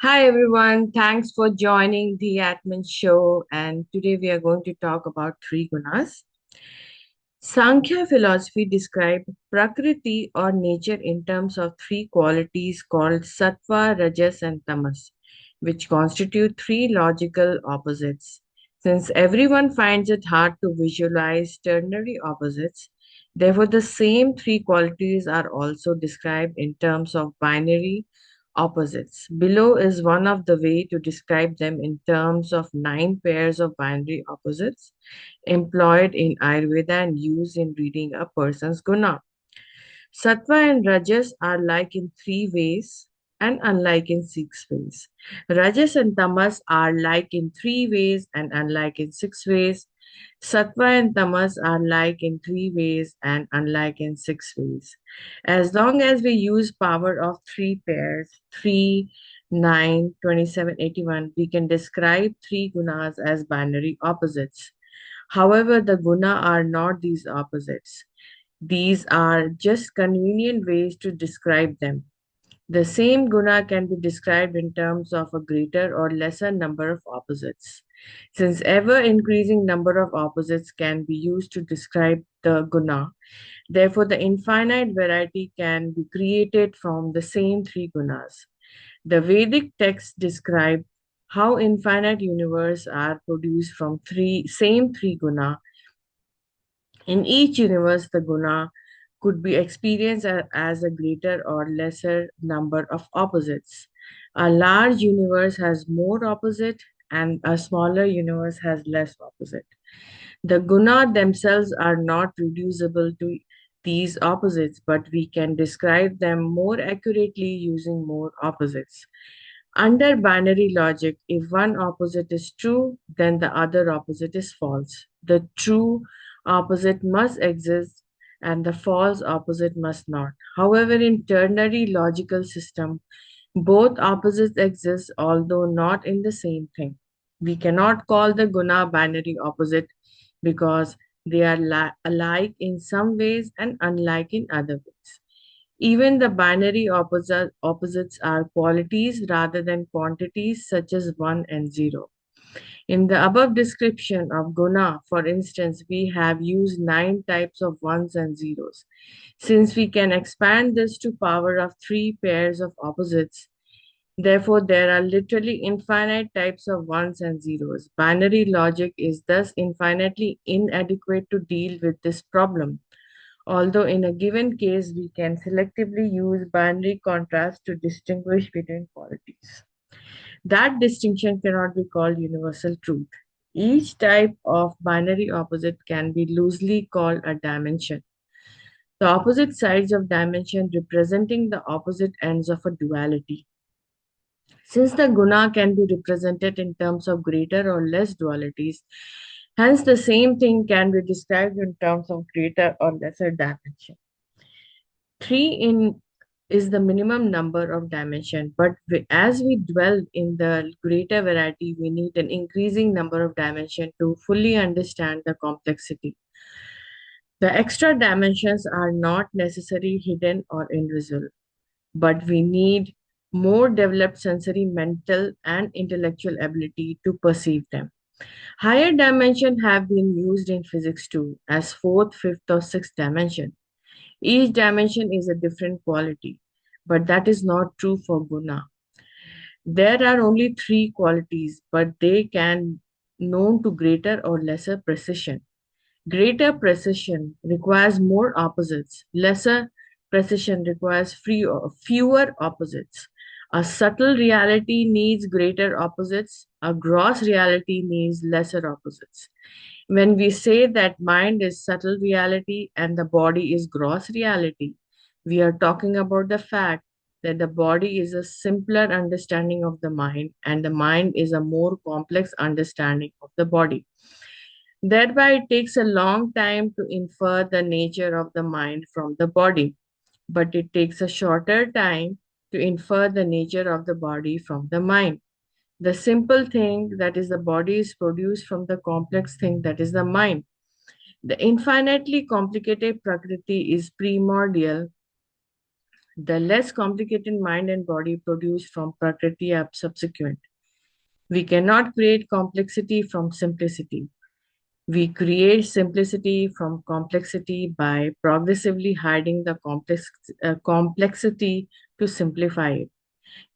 Hi everyone, thanks for joining the Atman Show. And today we are going to talk about three gunas. Sankhya philosophy describes Prakriti or nature in terms of three qualities called Sattva, Rajas, and Tamas, which constitute three logical opposites. Since everyone finds it hard to visualize ternary opposites, therefore the same three qualities are also described in terms of binary opposites. Below is one of the way to describe them in terms of nine pairs of binary opposites employed in Ayurveda and used in reading a person's guna. Sattva and Rajas are like in three ways and unlike in six ways. Rajas and Tamas are like in three ways and unlike in six ways. Sattva and Tamas are like in three ways and unlike in six ways. As long as we use power of three pairs, 3, 9, 27, 81, we can describe three gunas as binary opposites. However, the guna are not these opposites. These are just convenient ways to describe them. The same guna can be described in terms of a greater or lesser number of opposites. Since ever increasing number of opposites can be used to describe the guna, therefore the infinite variety can be created from the same three gunas. The Vedic texts describe how infinite universe are produced from three guna. In each universe, the guna could be experienced as a greater or lesser number of opposites. A large universe has more opposite and a smaller universe has less opposite. The guna themselves are not reducible to these opposites, but we can describe them more accurately using more opposites. Under binary logic, if one opposite is true, then the other opposite is false. The true opposite must exist and the false opposite must not. However, in ternary logical system, both opposites exist although not in the same thing. We cannot call the guna binary opposite because they are alike in some ways and unlike in other ways. Even the binary opposites are qualities rather than quantities such as 1 and 0. In the above description of guna, for instance, we have used 9 types of ones and zeros. Since we can expand this to power of 3 pairs of opposites, therefore there are literally infinite types of ones and zeros. Binary logic is thus infinitely inadequate to deal with this problem. Although in a given case we can selectively use binary contrast to distinguish between qualities. That distinction cannot be called universal truth. Each type of binary opposite can be loosely called a dimension. The opposite sides of dimension representing the opposite ends of a duality. Since the guna can be represented in terms of greater or less dualities, hence the same thing can be described in terms of greater or lesser dimension. 3 in is the minimum number of dimension, but as we dwell in the greater variety, we need an increasing number of dimension to fully understand the complexity. The extra dimensions are not necessarily hidden or invisible, but we need more developed sensory, mental, and intellectual ability to perceive them. Higher dimensions have been used in physics too, as fourth, fifth, or sixth dimension. Each dimension is a different quality, but that is not true for guna. There are only three qualities, but they can known to greater or lesser precision. Greater precision requires more opposites. Lesser precision requires fewer opposites. A subtle reality needs greater opposites. A gross reality needs lesser opposites. When we say that mind is subtle reality and the body is gross reality, we are talking about the fact that the body is a simpler understanding of the mind and the mind is a more complex understanding of the body. Thereby, it takes a long time to infer the nature of the mind from the body, but it takes a shorter time to infer the nature of the body from the mind. The simple thing that is the body is produced from the complex thing that is the mind. The infinitely complicated Prakriti is primordial. The less complicated mind and body produced from Prakriti are subsequent. We cannot create complexity from simplicity. We create simplicity from complexity by progressively hiding the complexity to simplify it.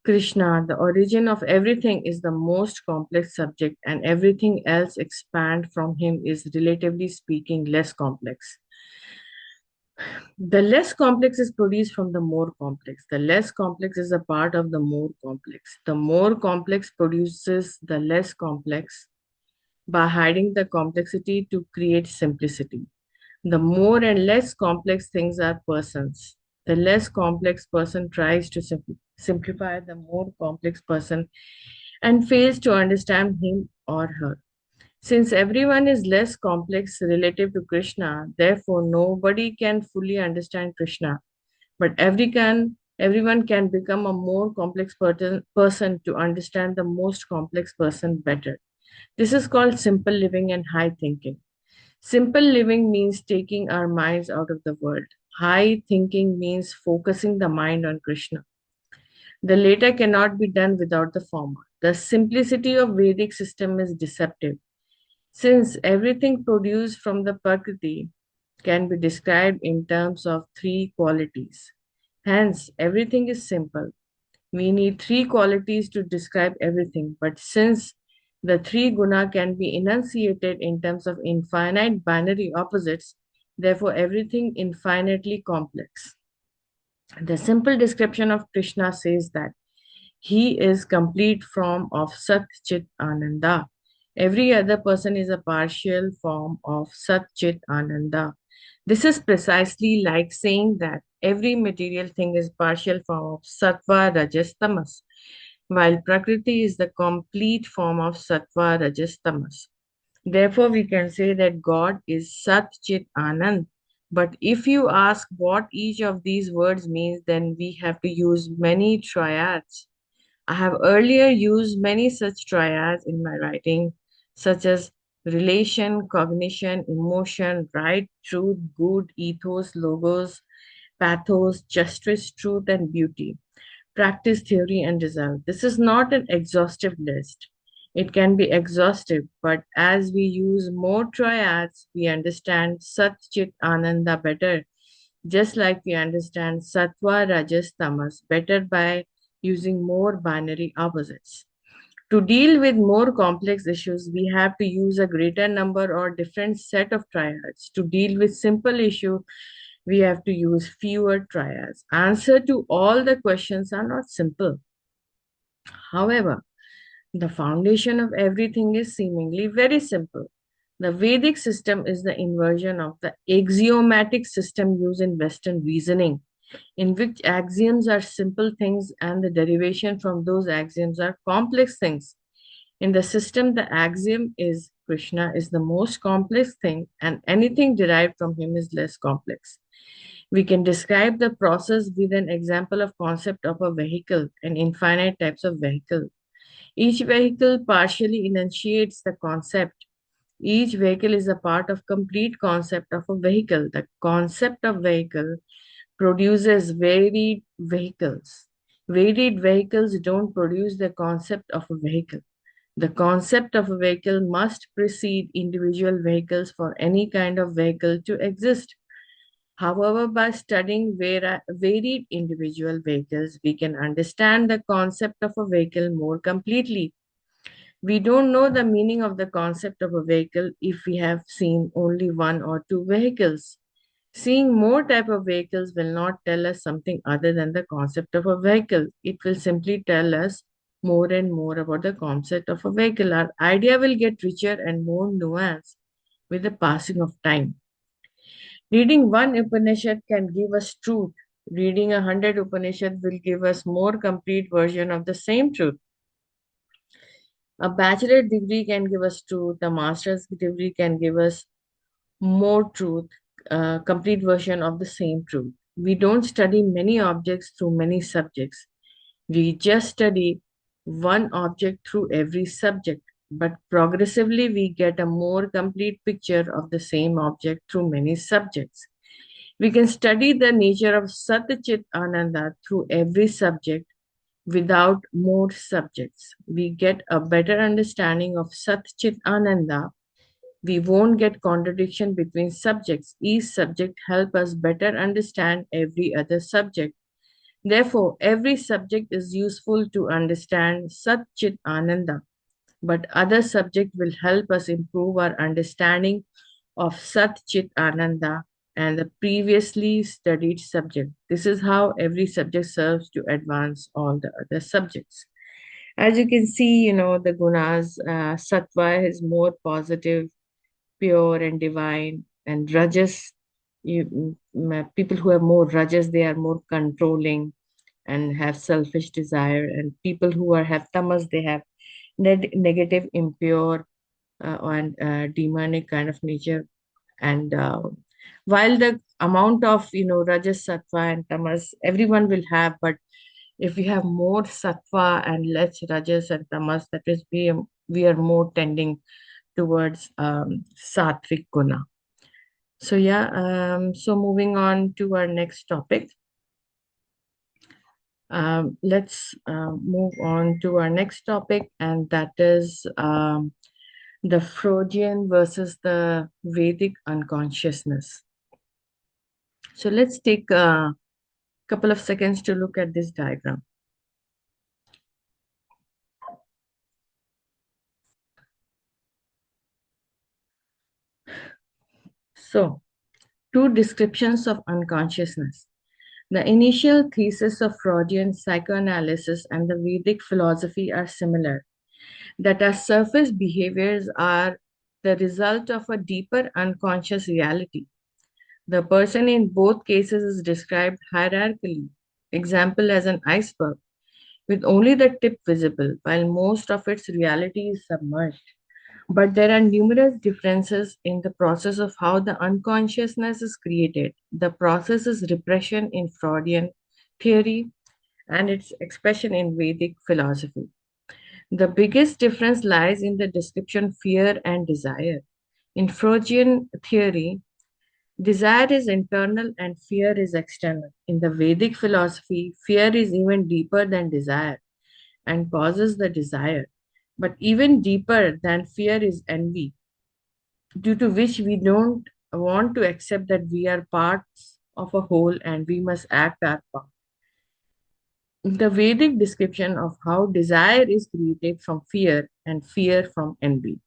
Krishna, the origin of everything, is the most complex subject, and everything else expand from him is, relatively speaking, less complex. The less complex is produced from the more complex. The less complex is a part of the more complex. The more complex produces the less complex by hiding the complexity to create simplicity. The more and less complex things are persons. The less complex person tries to simplify the more complex person and fails to understand him or her. Since everyone is less complex relative to Krishna, therefore nobody can fully understand Krishna, but everyone can become a more complex person to understand the most complex person better. This is called simple living and high thinking. Simple living means taking our minds out of the world. High thinking means focusing the mind on Krishna. The latter cannot be done without the former. The simplicity of Vedic system is deceptive. Since everything produced from the Prakriti can be described in terms of three qualities. Hence, everything is simple. We need three qualities to describe everything, but since the three guna can be enunciated in terms of infinite binary opposites, therefore everything infinitely complex. The simple description of Krishna says that he is complete form of Sat Chit Ananda. Every other person is a partial form of Sat Chit Ananda. This is precisely like saying that every material thing is partial form of Sattva, Rajas, Tamas, while Prakriti is the complete form of Sattva, Rajas, Tamas. Therefore, we can say that God is Sat Chit Anand. But if you ask what each of these words means, then we have to use many triads. I have earlier used many such triads in my writing, such as relation, cognition, emotion, right, truth, good, ethos, logos, pathos, justice, truth, and beauty, practice, theory, and result. This is not an exhaustive list. It can be exhaustive, but as we use more triads, we understand Sat Chit Ananda better, just like we understand Sattva, Rajas, Tamas better by using more binary opposites. To deal with more complex issues, we have to use a greater number or different set of triads. To deal with simple issue, we have to use fewer triads. Answer to all the questions are not simple. However, the foundation of everything is seemingly very simple. The Vedic system is the inversion of the axiomatic system used in Western reasoning, in which axioms are simple things and the derivation from those axioms are complex things. In the system, the axiom is Krishna is the most complex thing, and anything derived from him is less complex. We can describe the process with an example of concept of a vehicle and infinite types of vehicle. Each vehicle partially enunciates the concept. Each vehicle is a part of complete concept of a vehicle. The concept of vehicle produces varied vehicles. Varied vehicles don't produce the concept of a vehicle. The concept of a vehicle must precede individual vehicles for any kind of vehicle to exist. However, by studying varied individual vehicles, we can understand the concept of a vehicle more completely. We don't know the meaning of the concept of a vehicle if we have seen only one or two vehicles. Seeing more type of vehicles will not tell us something other than the concept of a vehicle. It will simply tell us more and more about the concept of a vehicle. Our idea will get richer and more nuanced with the passing of time. Reading one Upanishad can give us truth. Reading 100 Upanishads will give us more complete version of the same truth. A bachelor degree can give us truth. A master's degree can give us more truth, complete version of the same truth. We don't study many objects through many subjects. We just study one object through every subject. but progressively we get a more complete picture of the same object through many subjects. We can study the nature of Sat Chit Ananda through every subject without more subjects. We get a better understanding of Sat Chit Ananda. We won't get contradiction between subjects. Each subject help us better understand every other subject. Therefore, every subject is useful to understand Sat Chit Ananda, but other subject will help us improve our understanding of Sat Chit Ananda and the previously studied subject. This is how every subject serves to advance all the other subjects. As you can see, the gunas, sattva is more positive, pure, and divine, and rajas, people who have more rajas, they are more controlling and have selfish desire, and people who have tamas, they have negative, impure, and demonic kind of nature. And while the amount of rajas, sattva, and tamas everyone will have, but if we have more sattva and less rajas and tamas, that is, we are more tending towards sattvic guna. So yeah, so moving on to our next topic. Let's move on to our next topic, and that is the Freudian versus the Vedic unconsciousness. So let's take a couple of seconds to look at this diagram. So, two descriptions of unconsciousness. The initial thesis of Freudian psychoanalysis and the Vedic philosophy are similar, that our surface behaviors are the result of a deeper unconscious reality. The person in both cases is described hierarchically, example as an iceberg, with only the tip visible, while most of its reality is submerged. But there are numerous differences in the process of how the unconsciousness is created. The process is repression in Freudian theory and its expression in Vedic philosophy. The biggest difference lies in the description fear and desire. In Freudian theory, desire is internal and fear is external. In the Vedic philosophy, fear is even deeper than desire and causes the desire. But even deeper than fear is envy, due to which we don't want to accept that we are parts of a whole and we must act our part. The Vedic description of how desire is created from fear and fear from envy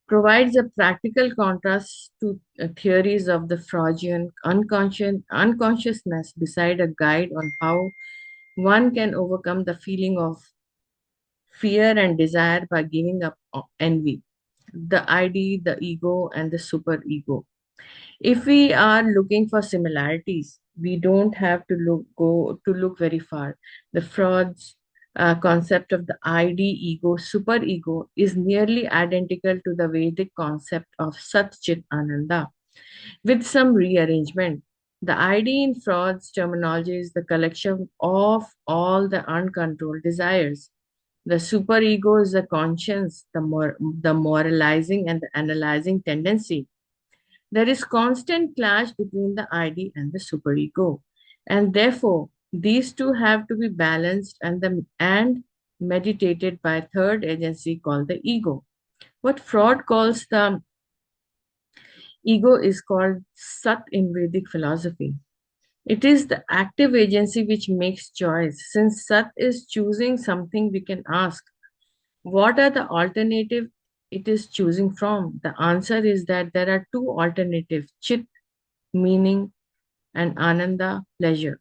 provides a practical contrast to theories of the Freudian unconsciousness beside a guide on how one can overcome the feeling of fear and desire by giving up envy, the ID, the ego, and the superego. If we are looking for similarities, we don't have to look very far. The Freud's concept of the ID, ego, superego is nearly identical to the Vedic concept of Sat Chit Ananda, with some rearrangement. The ID in Freud's terminology is the collection of all the uncontrolled desires. The superego is the conscience, the moralizing and the analyzing tendency. There is constant clash between the ID and the superego, and therefore these two have to be balanced and meditated by a third agency called the ego. What Freud calls the ego is called Sat in Vedic philosophy. It is the active agency which makes choice. Since Sat is choosing something, we can ask, what are the alternative it is choosing from? The answer is that there are two alternatives, Chit, meaning, and Ananda, pleasure.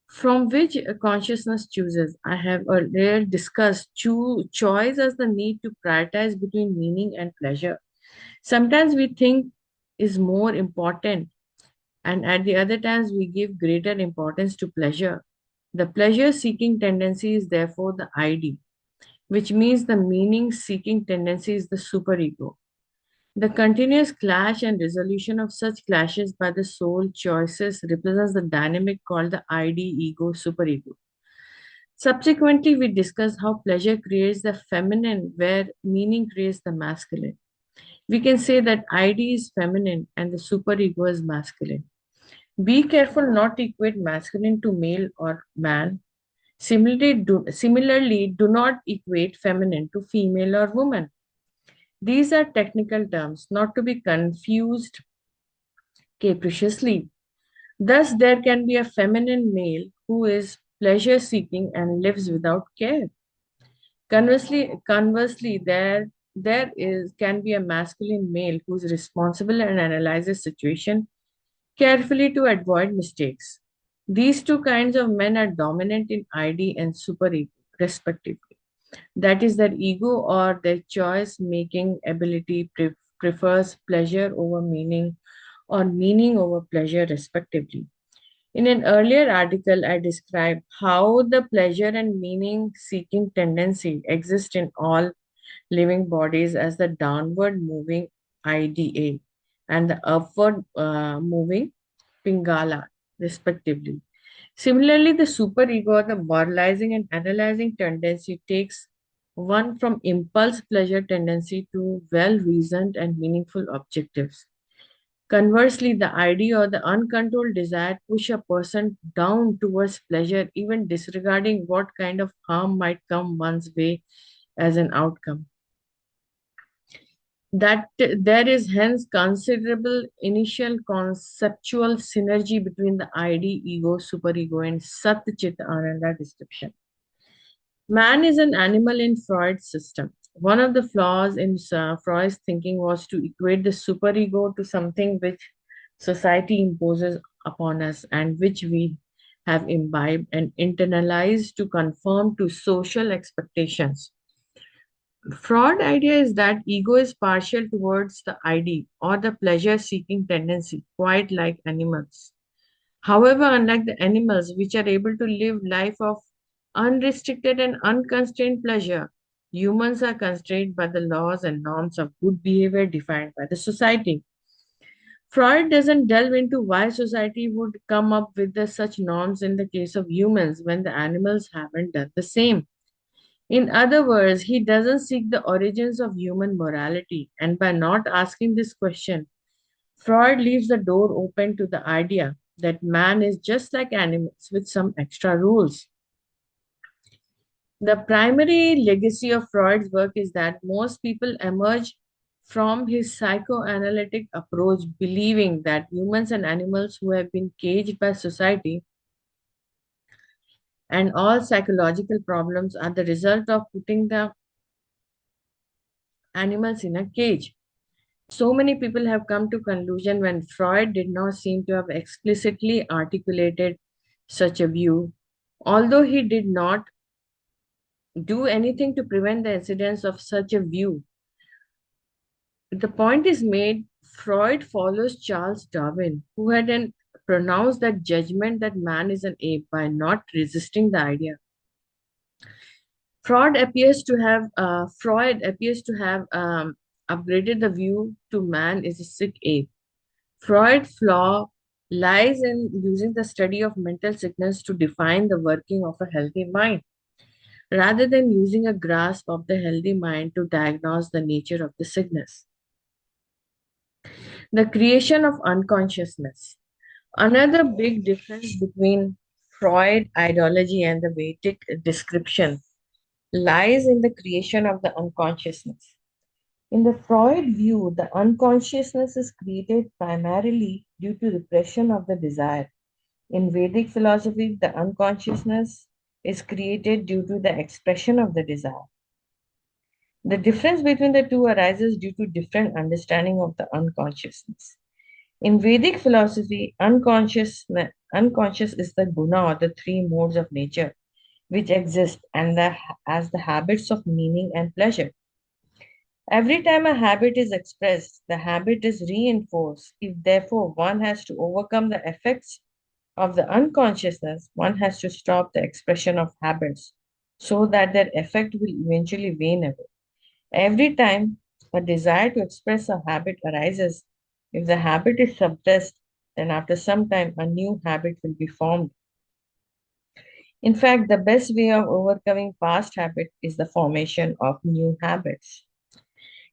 From which consciousness chooses. I have earlier discussed choice as the need to prioritize between meaning and pleasure. Sometimes we think is more important, and at the other times we give greater importance to pleasure. The pleasure seeking tendency is therefore the ID, which means the meaning seeking tendency is the superego. The continuous clash and resolution of such clashes by the soul choices represents the dynamic called the ID, ego, superego. Subsequently, we discuss how pleasure creates the feminine, where meaning creates the masculine. We can say that ID is feminine and the superego is masculine. Be careful not to equate masculine to male or man. Similarly, do not equate feminine to female or woman. These are technical terms, not to be confused capriciously. Thus, there can be a feminine male who is pleasure seeking and lives without care. Conversely, there is can be a masculine male who is responsible and analyzes situation carefully to avoid mistakes. These two kinds of men are dominant in ID and superego, respectively. That is, their ego or their choice making ability prefers pleasure over meaning or meaning over pleasure, respectively. In an earlier article, I described how the pleasure and meaning seeking tendency exist in all living bodies as the downward moving IDA and the upward moving Pingala, respectively. Similarly, the superego, the moralizing and analyzing tendency, takes one from impulse pleasure tendency to well reasoned and meaningful objectives. Conversely, the idea or the uncontrolled desire push a person down towards pleasure, even disregarding what kind of harm might come one's way as an outcome. That there is hence considerable initial conceptual synergy between the ID, ego, superego, and Sat Chit Ananda description. Man is an animal in Freud's system. One of the flaws in Freud's thinking was to equate the superego to something which society imposes upon us and which we have imbibed and internalized to conform to social expectations. Fraud idea is that ego is partial towards the ID or the pleasure seeking tendency, quite like animals. However, unlike the animals which are able to live life of unrestricted and unconstrained pleasure, humans are constrained by the laws and norms of good behavior defined by the society. Freud doesn't delve into why society would come up with such norms in the case of humans when the animals haven't done the same. In other words, he doesn't seek the origins of human morality, and by not asking this question, Freud leaves the door open to the idea that man is just like animals with some extra rules. The primary legacy of Freud's work is that most people emerge from his psychoanalytic approach believing that humans and animals who have been caged by society and all psychological problems are the result of putting the animals in a cage. So many people have come to conclusion when Freud did not seem to have explicitly articulated such a view, although he did not do anything to prevent the incidence of such a view. The point is made, Freud follows Charles Darwin, who had pronounced that judgment that man is an ape by not resisting the idea. Freud appears to have upgraded the view to man is a sick ape. Freud's flaw lies in using the study of mental sickness to define the working of a healthy mind, rather than using a grasp of the healthy mind to diagnose the nature of the sickness. The creation of unconsciousness. Another big difference between Freud ideology and the Vedic description lies in the creation of the unconsciousness. In the Freud view, the unconsciousness is created primarily due to repression of the desire. In Vedic philosophy, the unconsciousness is created due to the expression of the desire. The difference between the two arises due to different understanding of the unconsciousness. In Vedic philosophy, unconscious is the guna or the three modes of nature which exist as the habits of meaning and pleasure. Every time a habit is expressed, the habit is reinforced. If therefore one has to overcome the effects of the unconsciousness, one has to stop the expression of habits so that their effect will eventually wane away. Every time a desire to express a habit arises, if the habit is suppressed, then after some time a new habit will be formed. In fact, the best way of overcoming past habit is the formation of new habits.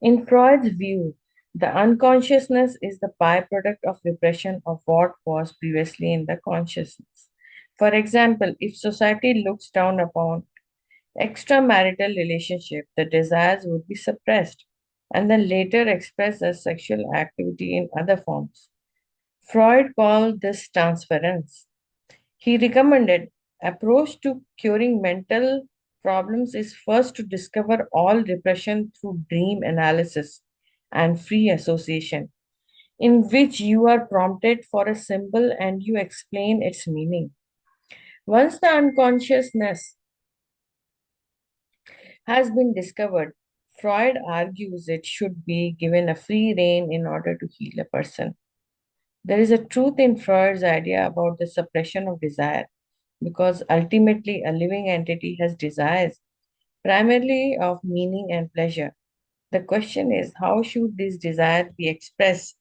In Freud's view, the unconsciousness is the byproduct of repression of what was previously in the consciousness. For example, if society looks down upon extramarital relationship, the desires would be suppressed and then later expressed as sexual activity in other forms. Freud called this transference. He recommended approach to curing mental problems is first to discover all repression through dream analysis and free association, in which you are prompted for a symbol and you explain its meaning. Once the unconsciousness has been discovered, Freud argues it should be given a free rein in order to heal a person. There is a truth in Freud's idea about the suppression of desire because ultimately a living entity has desires, primarily of meaning and pleasure. The question is how should these desires be expressed?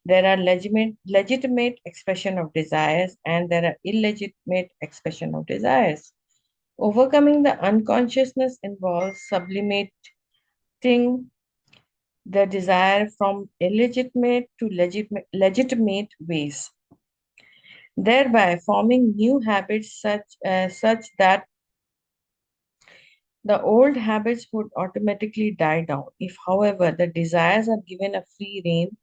There are legitimate expression of desires and there are illegitimate expression of desires. Overcoming the unconsciousness involves sublimating the desire from illegitimate to legitimate ways, thereby forming new habits such that the old habits would automatically die down. If, however, the desires are given a free rein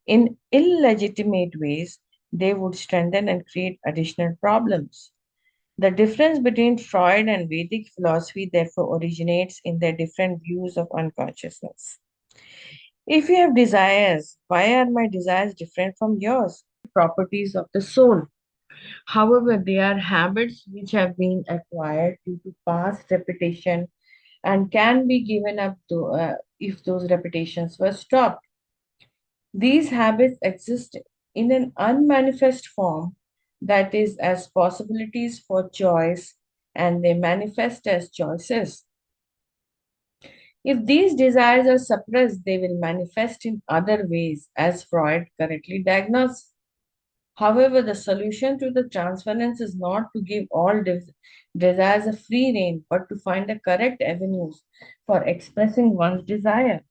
in illegitimate ways, they would strengthen and create additional problems. The difference between Freud and Vedic philosophy therefore originates in their different views of unconsciousness. If you have desires, why are my desires different from yours? Properties of the soul. However, they are habits which have been acquired due to past repetition and can be given up to, if those repetitions were stopped. These habits exist in an unmanifest form, that is, as possibilities for choice, and they manifest as choices. If these desires are suppressed, they will manifest in other ways, as Freud correctly diagnosed. However, the solution to the transference is not to give all desires a free rein, but to find the correct avenues for expressing one's desire.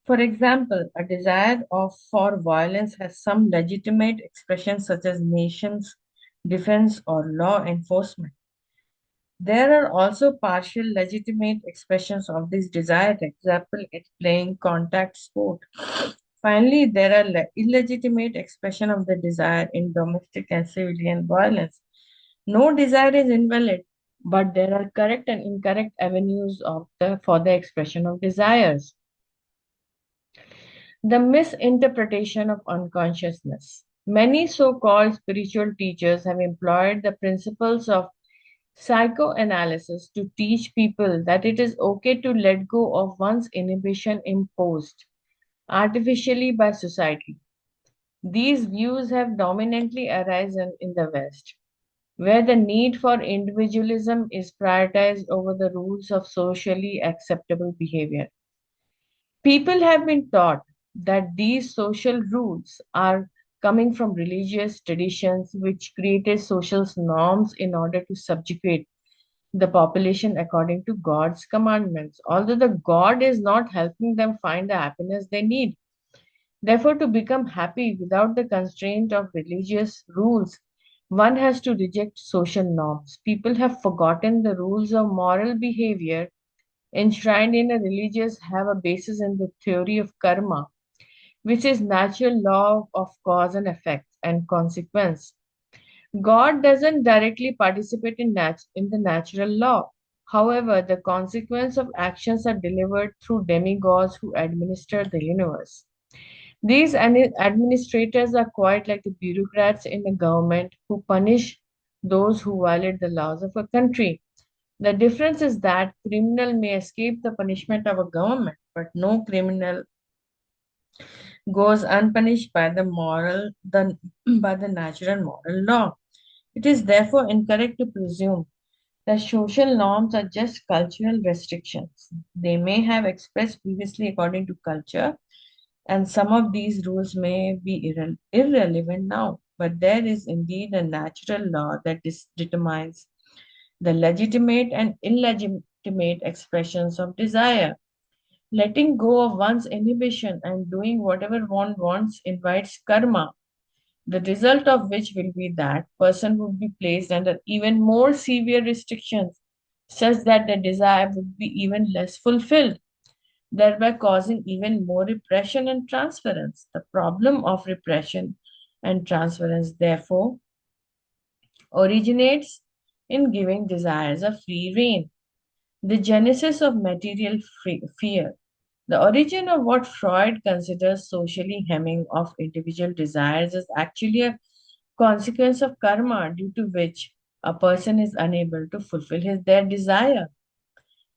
For example, a desire for violence has some legitimate expressions such as nations, defense, or law enforcement. There are also partial legitimate expressions of this desire, example, it's playing contact sport. Finally, there are illegitimate expression of the desire in domestic and civilian violence. No desire is invalid, but there are correct and incorrect avenues for the expression of desires. The misinterpretation of unconsciousness. Many so called spiritual teachers have employed the principles of psychoanalysis to teach people that it is okay to let go of one's inhibition imposed artificially by society. These views have dominantly arisen in the West, where the need for individualism is prioritized over the rules of socially acceptable behavior. People have been taught that these social rules are coming from religious traditions which created social norms in order to subjugate the population according to God's commandments, although the God is not helping them find the happiness they need. Therefore, to become happy without the constraint of religious rules, one has to reject social norms. People have forgotten the rules of moral behavior enshrined in a religious have a basis in the theory of karma, which is natural law of cause and effect and consequence. God doesn't directly participate in the natural law. However, the consequence of actions are delivered through demigods who administer the universe. These administrators are quite like the bureaucrats in the government who punish those who violate the laws of a country. The difference is that criminal may escape the punishment of a government, but no criminal goes unpunished by by the natural moral law. It is therefore incorrect to presume that social norms are just cultural restrictions. They may have expressed previously according to culture, and some of these rules may be irrelevant now. But there is indeed a natural law that determines the legitimate and illegitimate expressions of desire. Letting go of one's inhibition and doing whatever one wants invites karma, the result of which will be that person would be placed under even more severe restrictions, such that the desire would be even less fulfilled, thereby causing even more repression and transference. The problem of repression and transference, therefore, originates in giving desires a free rein. The genesis of material fear. The origin of what Freud considers socially hemming of individual desires is actually a consequence of karma due to which a person is unable to fulfill their desire.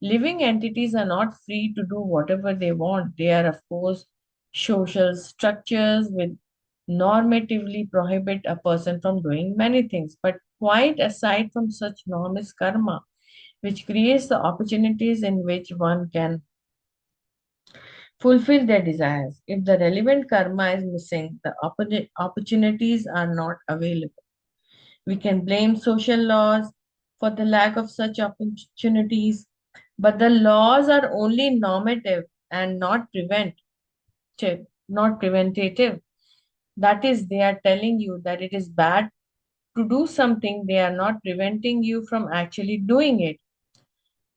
Living entities are not free to do whatever they want. They are, of course, social structures which normatively prohibit a person from doing many things. But quite aside from such norm is karma, which creates the opportunities in which one can fulfill their desires. If the relevant karma is missing, the opportunities are not available. We can blame social laws for the lack of such opportunities, but the laws are only normative and not preventative. That is, they are telling you that it is bad to do something, they are not preventing you from actually doing it.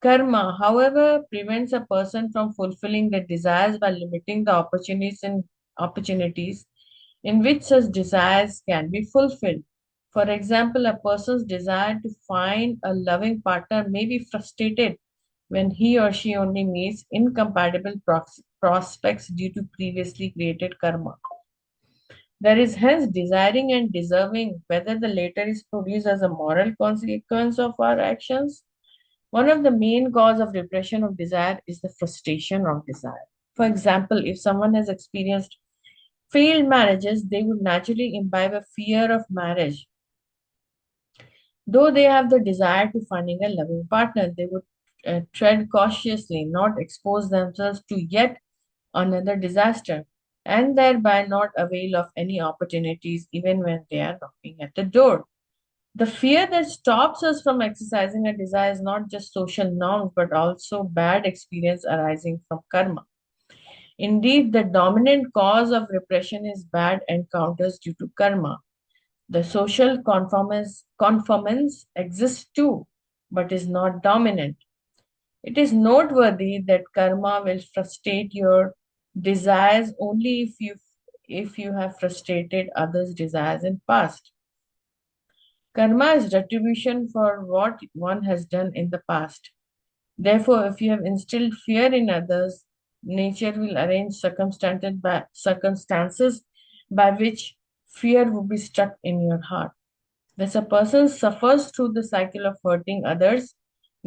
Karma, however, prevents a person from fulfilling their desires by limiting the opportunities in which such desires can be fulfilled. For example, a person's desire to find a loving partner may be frustrated when he or she only meets incompatible prospects due to previously created karma. There is hence desiring and deserving, whether the latter is produced as a moral consequence of our actions. One of the main cause of repression of desire is the frustration of desire. For example, if someone has experienced failed marriages, they would naturally imbibe a fear of marriage. Though they have the desire to finding a loving partner, they would tread cautiously, not expose themselves to yet another disaster, and thereby not avail of any opportunities even when they are knocking at the door. The fear that stops us from exercising a desire is not just social norms but also bad experience arising from karma. Indeed, the dominant cause of repression is bad encounters due to karma. The social conformance exists too, but is not dominant. It is noteworthy that karma will frustrate your desires only if you have frustrated others' desires in past. Karma is retribution for what one has done in the past. Therefore, if you have instilled fear in others, nature will arrange circumstances by which fear will be struck in your heart. Thus, a person suffers through the cycle of hurting others,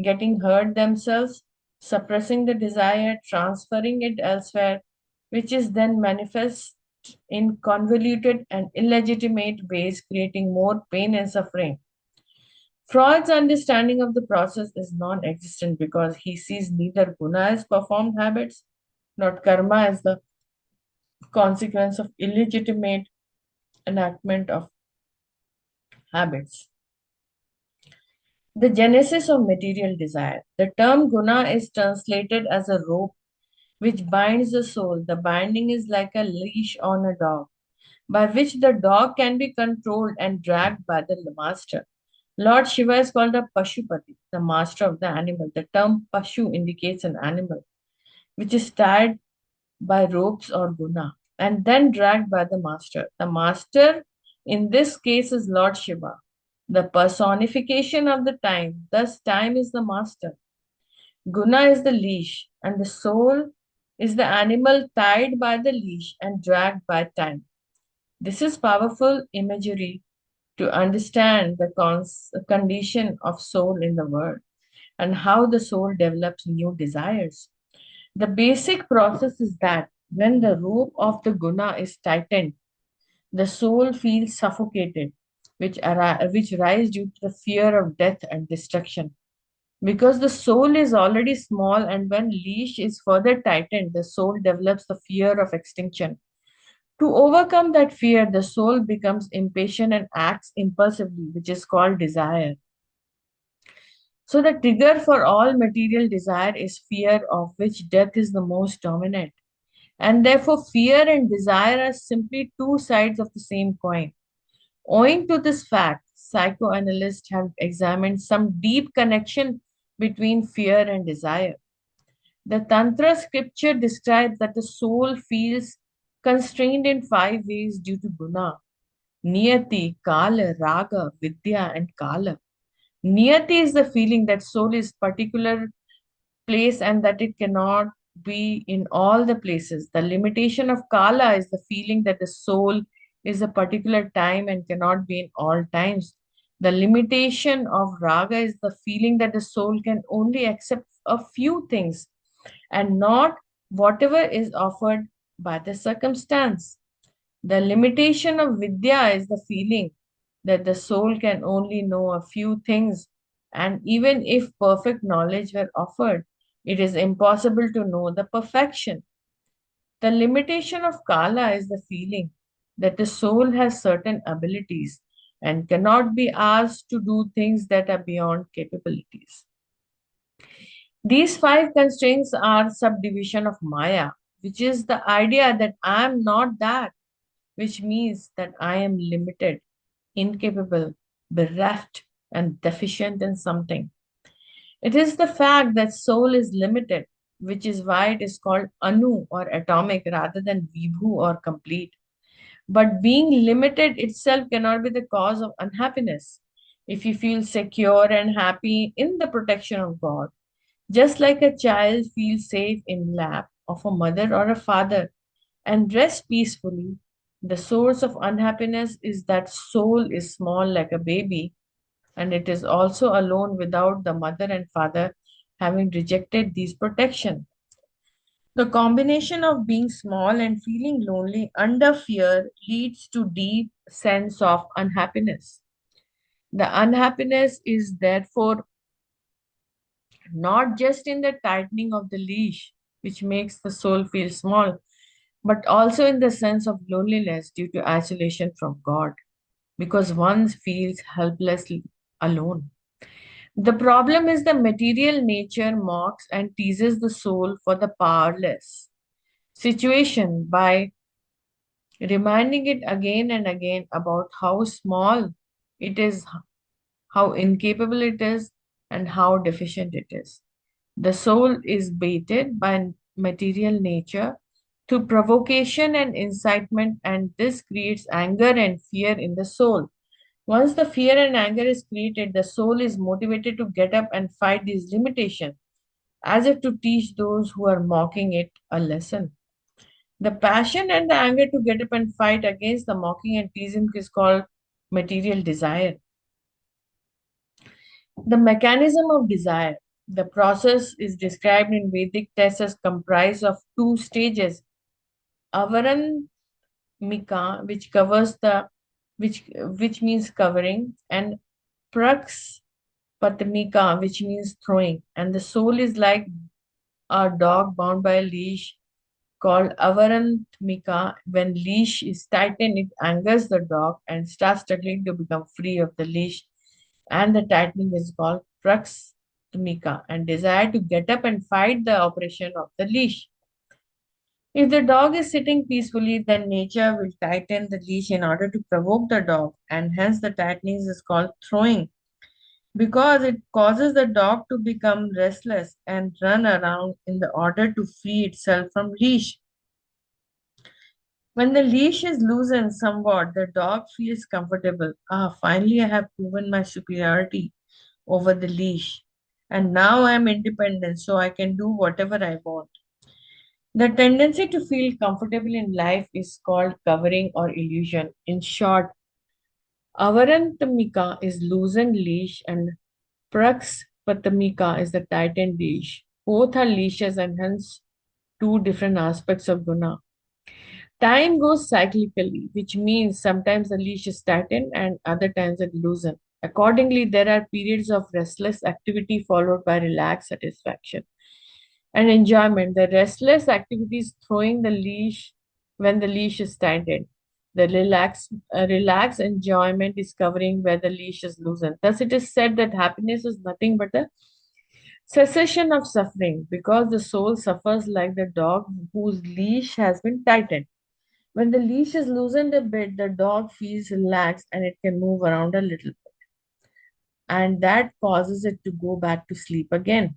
getting hurt themselves, suppressing the desire, transferring it elsewhere, which is then manifest in convoluted and illegitimate ways, creating more pain and suffering. Freud's understanding of the process is non existent because he sees neither guna as performed habits nor karma as the consequence of illegitimate enactment of habits. The genesis of material desire. The term guna is translated as a rope which binds the soul. The binding is like a leash on a dog, by which the dog can be controlled and dragged by the master. Lord Shiva is called a Pashupati, the master of the animal. The term Pashu indicates an animal which is tied by ropes or guna and then dragged by the master. The master in this case is Lord Shiva, the personification of the time. Thus, time is the master. Guna is the leash, and the soul is the animal tied by the leash and dragged by time. This is powerful imagery to understand the condition of soul in the world and how the soul develops new desires. The basic process is that when the rope of the guna is tightened, the soul feels suffocated, which rise due to the fear of death and destruction. Because the soul is already small, and when leash is further tightened, the soul develops the fear of extinction. To overcome that fear, the soul becomes impatient and acts impulsively, which is called desire. So the trigger for all material desire is fear, of which death is the most dominant. And therefore, fear and desire are simply two sides of the same coin. Owing to this fact, psychoanalysts have examined some deep connection between fear and desire. The Tantra scripture describes that the soul feels constrained in five ways due to guna: niyati, kala, raga, vidya, and kala. Niyati is the feeling that soul is particular place and that it cannot be in all the places. The limitation of kala is the feeling that the soul is a particular time and cannot be in all times. The limitation of raga is the feeling that the soul can only accept a few things and not whatever is offered by the circumstance. The limitation of Vidya is the feeling that the soul can only know a few things, and even if perfect knowledge were offered, it is impossible to know the perfection. The limitation of Kala is the feeling that the soul has certain abilities and cannot be asked to do things that are beyond capabilities. These five constraints are subdivision of Maya, which is the idea that I am not that, which means that I am limited, incapable, bereft, and deficient in something. It is the fact that soul is limited, which is why it is called anu or atomic rather than vibhu or complete. But being limited itself cannot be the cause of unhappiness. If you feel secure and happy in the protection of God, just like a child feels safe in lap of a mother or a father and rest peacefully, the source of unhappiness is that soul is small like a baby, and it is also alone without the mother and father having rejected these protection. The combination of being small and feeling lonely under fear leads to deep sense of unhappiness. The unhappiness is therefore not just in the tightening of the leash, which makes the soul feel small, but also in the sense of loneliness due to isolation from God, because one feels helplessly alone. The problem is the material nature mocks and teases the soul for the powerless situation by reminding it again and again about how small it is, how incapable it is, and how deficient it is. The soul is baited by material nature through provocation and incitement, and this creates anger and fear in the soul. Once the fear and anger is created, the soul is motivated to get up and fight these limitations, as if to teach those who are mocking it a lesson. The passion and the anger to get up and fight against the mocking and teasing is called material desire. The mechanism of desire. The process is described in Vedic texts as comprised of two stages: avaran mika, which covers the which means covering, and prax patmika, which means throwing. And the soul is like a dog bound by a leash called avarantmika. When leash is tightened, it angers the dog and starts struggling to become free of the leash. And the tightening is called praxtmika and desire to get up and fight the operation of the leash. If the dog is sitting peacefully, then nature will tighten the leash in order to provoke the dog, and hence the tightening is called throwing because it causes the dog to become restless and run around in the order to free itself from leash. When the leash is loosened somewhat, the dog feels comfortable. Ah, finally I have proven my superiority over the leash. And now I am independent, so I can do whatever I want. The tendency to feel comfortable in life is called covering or illusion. In short, avarantamika is loosened leash and praxpatamika is the tightened leash. Both are leashes and hence two different aspects of guna. Time goes cyclically, which means sometimes the leash is tightened and other times it loosens. Accordingly, there are periods of restless activity followed by relaxed satisfaction and enjoyment. The restless activity is throwing the leash when the leash is tightened. The relaxed enjoyment is covering where the leash is loosened. Thus, it is said that happiness is nothing but a cessation of suffering because the soul suffers like the dog whose leash has been tightened. When the leash is loosened a bit, the dog feels relaxed and it can move around a little, and that causes it to go back to sleep again.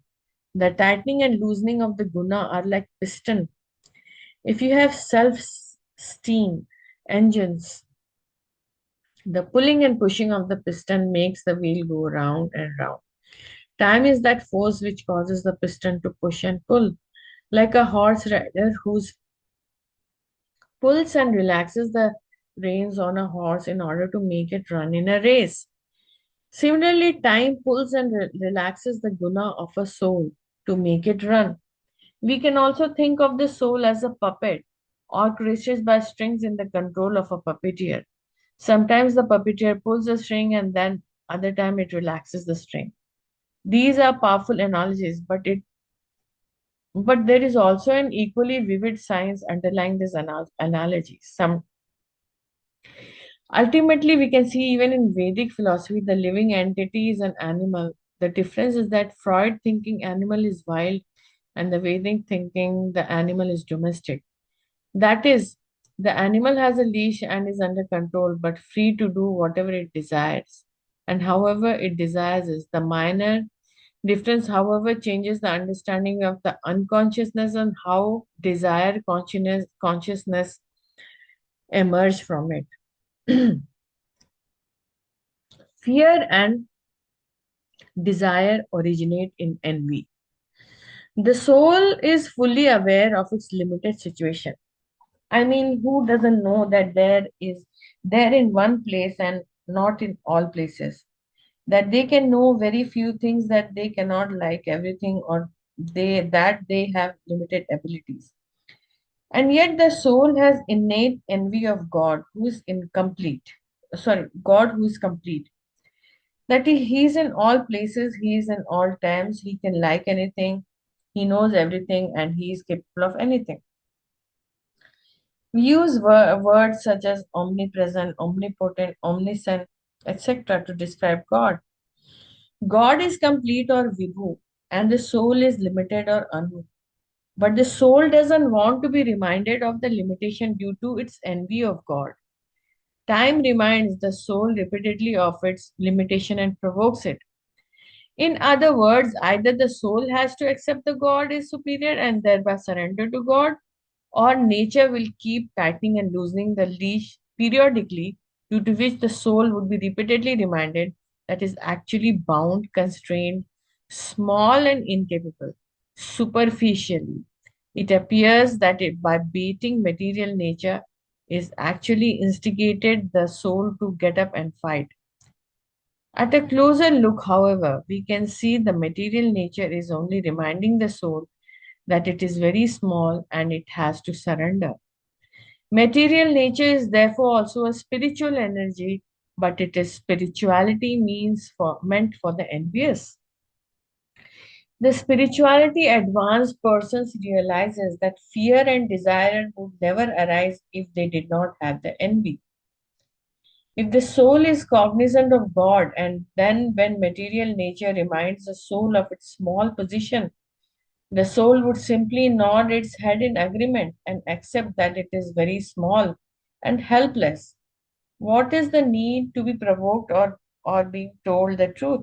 The tightening and loosening of the guna are like piston. If you have self-steam engines, the pulling and pushing of the piston makes the wheel go round and round. Time is that force which causes the piston to push and pull, like a horse rider who pulls and relaxes the reins on a horse in order to make it run in a race. Similarly, time pulls and relaxes the guna of a soul to make it run. We can also think of the soul as a puppet, orchestrated by strings in the control of a puppeteer. Sometimes the puppeteer pulls the string and then other time it relaxes the string. These are powerful analogies, but there is also an equally vivid science underlying these analogies. Ultimately, we can see even in Vedic philosophy, the living entity is an animal. The difference is that Freud thinking animal is wild, and the Vedic thinking the animal is domestic. That is, the animal has a leash and is under control, but free to do whatever it desires. And however it desires is the minor difference, however, changes the understanding of the unconsciousness and how desire consciousness emerge from it. Fear and desire originate in envy. The soul is fully aware of its limited situation. I mean, who doesn't know that there in one place and not in all places? That they can know very few things, that they cannot like everything, or they have limited abilities. And yet the soul has innate envy of God who is incomplete. Sorry, God who is complete. That he's in all places, he is in all times, he can like anything, he knows everything, and he is capable of anything. We use words such as omnipresent, omnipotent, omniscient, etc. to describe God. God is complete or vibhu, and the soul is limited or anu. But the soul doesn't want to be reminded of the limitation due to its envy of God. Time reminds the soul repeatedly of its limitation and provokes it. In other words, either the soul has to accept the God is superior and thereby surrender to God, or nature will keep tightening and loosening the leash periodically, due to which the soul would be repeatedly reminded that is actually bound, constrained, small, and incapable. Superficially, it appears that by beating material nature is actually instigated the soul to get up and fight. At a closer look, however, we can see the material nature is only reminding the soul that it is very small and it has to surrender. Material nature is therefore also a spiritual energy, but it is spirituality meant for the envious. The spirituality advanced persons realizes that fear and desire would never arise if they did not have the envy. If the soul is cognizant of God, and then when material nature reminds the soul of its small position, the soul would simply nod its head in agreement and accept that it is very small and helpless. What is the need to be provoked or being told the truth?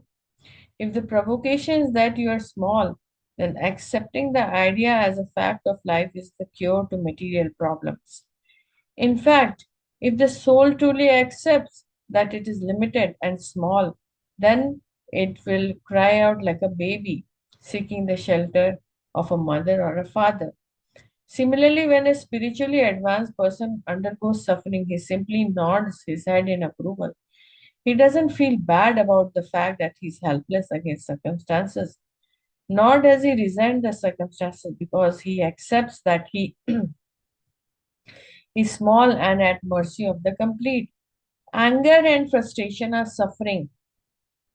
If the provocation is that you are small, then accepting the idea as a fact of life is the cure to material problems. In fact, if the soul truly accepts that it is limited and small, then it will cry out like a baby, seeking the shelter of a mother or a father. Similarly, when a spiritually advanced person undergoes suffering, he simply nods his head in approval. He doesn't feel bad about the fact that he's helpless against circumstances, nor does he resent the circumstances, because he accepts that he is small and at mercy of the complete. Anger and frustration are suffering.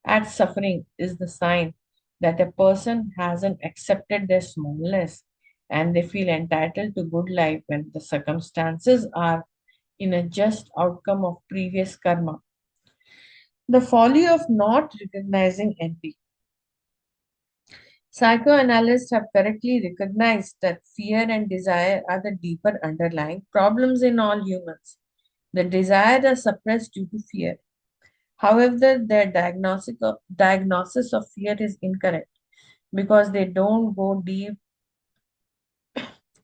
At suffering is the sign that a person hasn't accepted their smallness and they feel entitled to good life when the circumstances are in a just outcome of previous karma. The folly of not recognizing envy. Psychoanalysts have correctly recognized that fear and desire are the deeper underlying problems in all humans. The desire is suppressed due to fear. However, their diagnosis of fear is incorrect because they don't go deep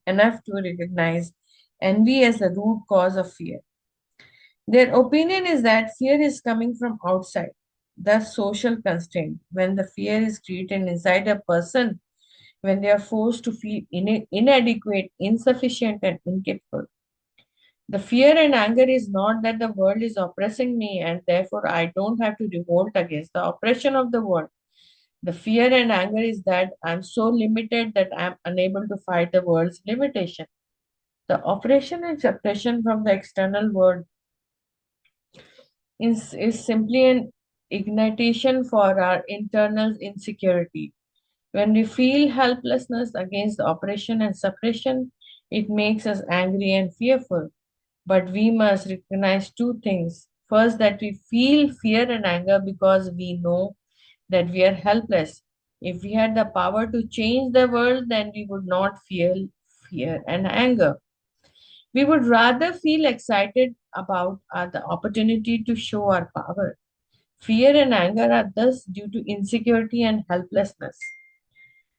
enough to recognize envy as the root cause of fear. Their opinion is that fear is coming from outside, the social constraint. When the fear is created inside a person, when they are forced to feel inadequate, insufficient, and incapable. The fear and anger is not that the world is oppressing me and therefore I don't have to revolt against the oppression of the world. The fear and anger is that I'm so limited that I'm unable to fight the world's limitation. The oppression and suppression from the external world is simply an ignition for our internal insecurity. When we feel helplessness against the oppression and suppression, it makes us angry and fearful. But we must recognize two things. First, that we feel fear and anger because we know that we are helpless. If we had the power to change the world, then we would not feel fear and anger. We would rather feel excited about the opportunity to show our power. Fear and anger are thus due to insecurity and helplessness.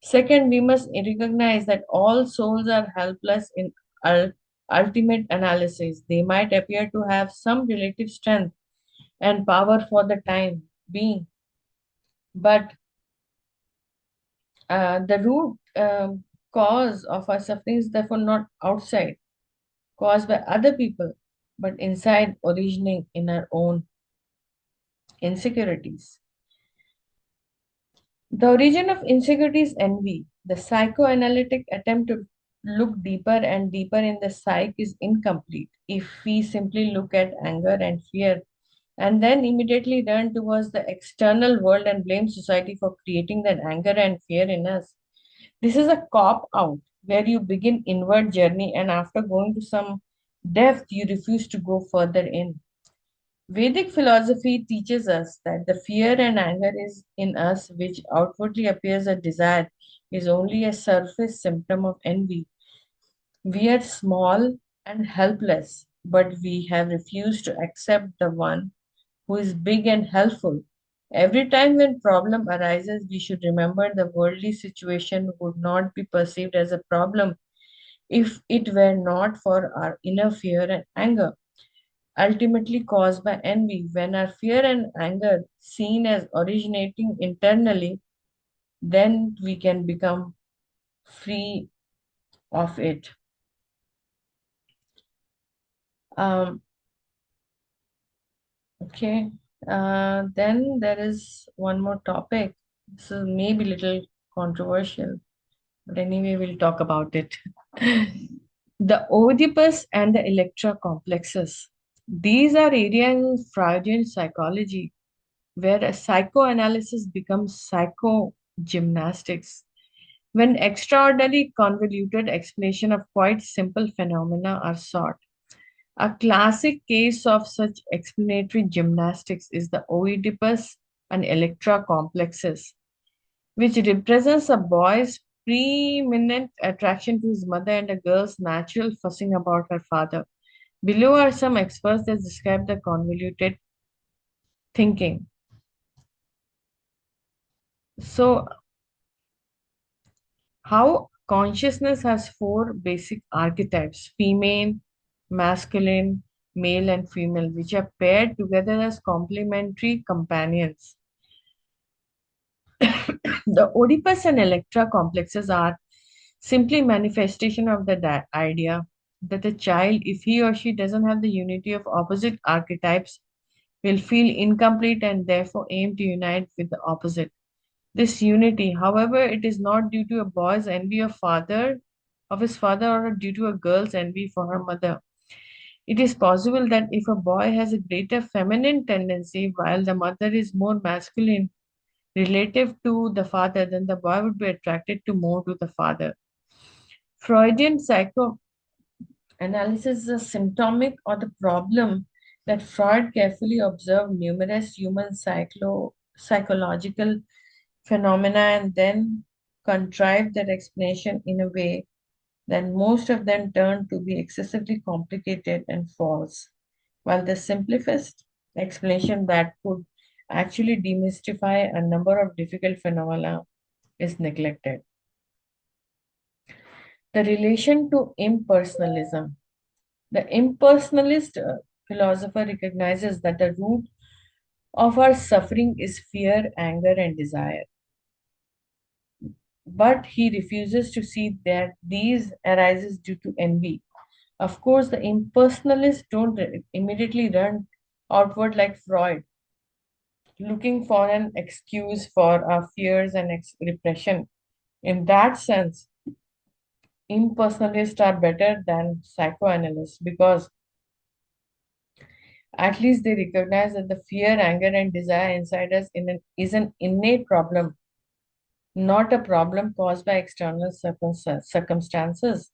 Second, we must recognize that all souls are helpless in ul- ultimate analysis. They might appear to have some relative strength and power for the time being, but the root cause of our suffering is therefore not outside, caused by other people, but inside, originating in our own insecurities. The origin of insecurity is envy. The psychoanalytic attempt to look deeper and deeper in the psyche is incomplete if we simply look at anger and fear and then immediately run towards the external world and blame society for creating that anger and fear in us. This is a cop out where you begin inward journey and after going to some depth you refuse to go further in. Vedic philosophy teaches us that the fear and anger is in us, which outwardly appears a desire, is only a surface symptom of envy. We are small and helpless, but we have refused to accept the one who is big and helpful. Every time when problem arises, we should remember the worldly situation would not be perceived as a problem if it were not for our inner fear and anger ultimately caused by envy. When our fear and anger seen as originating internally, then we can become free of it. Um, okay. Then there is one more topic. This is maybe a little controversial, but anyway, we'll talk about it. The Oedipus and the Electra complexes. These are areas in Freudian psychology where a psychoanalysis becomes psychogymnastics. When extraordinarily convoluted explanation of quite simple phenomena are sought. A classic case of such explanatory gymnastics is the Oedipus and Electra complexes, which represents a boy's preeminent attraction to his mother and a girl's natural fussing about her father. Below are some experts that describe the convoluted thinking. So, how consciousness has four basic archetypes: female, masculine, male, and female, which are paired together as complementary companions. The Oedipus and Electra complexes are simply manifestation of the idea that a child, if he or she doesn't have the unity of opposite archetypes, will feel incomplete and therefore aim to unite with the opposite. This unity, however, it is not due to a boy's envy of his father or due to a girl's envy for her mother. It is possible that if a boy has a greater feminine tendency while the mother is more masculine relative to the father, then the boy would be attracted to more to the father. Freudian psychoanalysis analysis is a symptomic or the problem that Freud carefully observed numerous human psychological phenomena and then contrived that explanation in a way that most of them turned to be excessively complicated and false, while the simplest explanation that could actually demystify a number of difficult phenomena is neglected. The relation to impersonalism. The impersonalist philosopher recognizes that the root of our suffering is fear, anger, and desire. But he refuses to see that these arises due to envy. Of course, the impersonalists don't immediately run outward like Freud, looking for an excuse for our fears and repression. In that sense, impersonalists are better than psychoanalysts because at least they recognize that the fear, anger, and desire inside us is an innate problem, not a problem caused by external circumstances.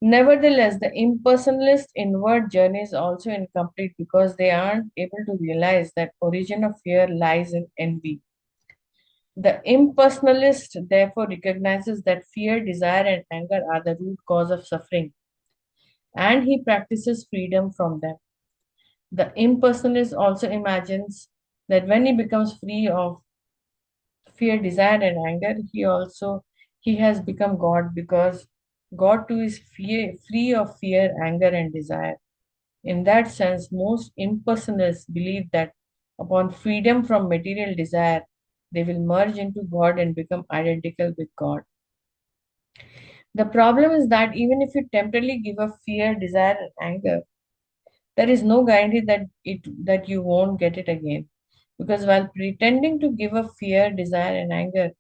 Nevertheless, the impersonalist inward journey is also incomplete because they aren't able to realize that origin of fear lies in envy. The impersonalist therefore recognizes that fear, desire, and anger are the root cause of suffering, and he practices freedom from them. The impersonalist also imagines that when he becomes free of fear, desire, and anger, he has become God because God too is free of fear, anger, and desire. In that sense, most impersonalists believe that upon freedom from material desire, they will merge into God and become identical with God. The problem is that even if you temporarily give up fear, desire, and anger, there is no guarantee that you won't get it again. Because while pretending to give up fear, desire, and anger,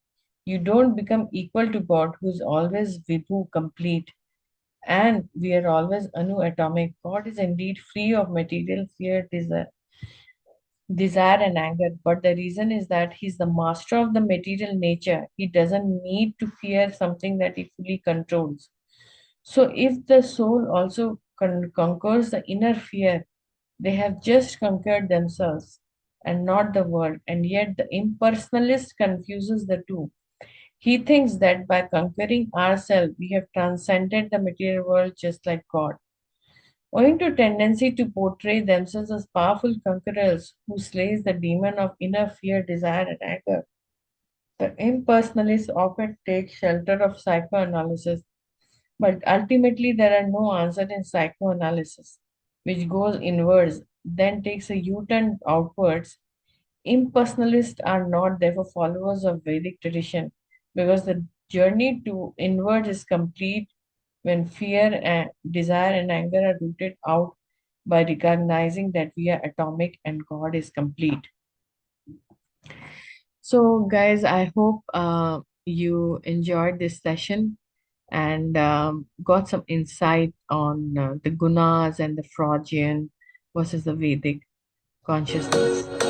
you don't become equal to God, who is always Vibhu, complete, and we are always Anu, atomic. God is indeed free of material fear, desire, and anger, but the reason is that he's the master of the material nature. He doesn't need to fear something that he fully controls. So, if the soul also conquers the inner fear, they have just conquered themselves and not the world. And yet, the impersonalist confuses the two. He thinks that by conquering ourselves, we have transcended the material world just like God. Owing to tendency to portray themselves as powerful conquerors who slays the demon of inner fear, desire, and anger, the impersonalists often take shelter of psychoanalysis, but ultimately there are no answers in psychoanalysis, which goes inwards, then takes a U-turn outwards. Impersonalists are not therefore followers of Vedic tradition because the journey to inward is complete when fear and desire and anger are rooted out by recognizing that we are atomic and God is complete. So, guys, I hope you enjoyed this session and got some insight on the Gunas and the Freudian versus the Vedic consciousness.